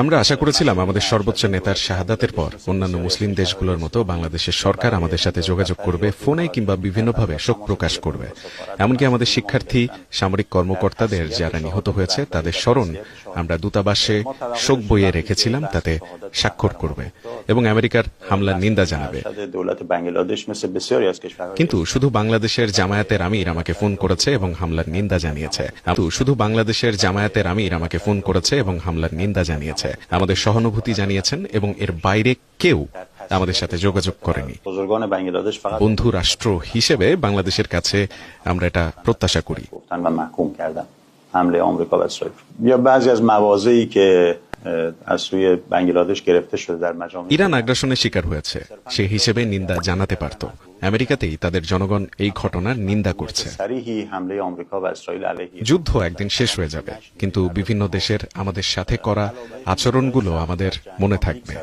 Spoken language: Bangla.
আমরা আশা করেছিলাম আমাদের সর্বোচ্চ নেতার শাহাদাতের পর অন্যান্য মুসলিম দেশগুলোর মতো বাংলাদেশের সরকার আমাদের সাথে যোগাযোগ করবে, ফোনে কিংবা বিভিন্নভাবে শোক প্রকাশ করবে। এমনকি আমাদের শিক্ষার্থী, সামরিক কর্মকর্তাদের যারা নিহত হয়েছে তাদের স্মরণ আমরা দূতাবাসে শোক বইয়ে রেখেছিলাম, তাতে স্বাক্ষর করবে এবং আমেরিকার হামলার নিন্দা জানাবে। কিন্তু শুধু বাংলাদেশের জামায়াতের আমির আমাকে ফোন করেছে এবং হামলার নিন্দা জানিয়েছে। আমাদের সহানুভূতি জানিয়েছেন এবং এর বাইরে কেউ আমাদের সাথে যোগাযোগ করেনি। বন্ধু রাষ্ট্র হিসেবে বাংলাদেশের কাছে আমরা এটা প্রত্যাশা করি। ইরান আগ্রাসনের শিকার হয়েছে, সে হিসেবে নিন্দা জানাতে পারত। আমেরিকাতেই তাদের জনগণ এই ঘটনার নিন্দা করছে। যুদ্ধ একদিন শেষ হয়ে যাবে, কিন্তু বিভিন্ন দেশের আমাদের সাথে করা আচরণগুলো আমাদের মনে থাকবে।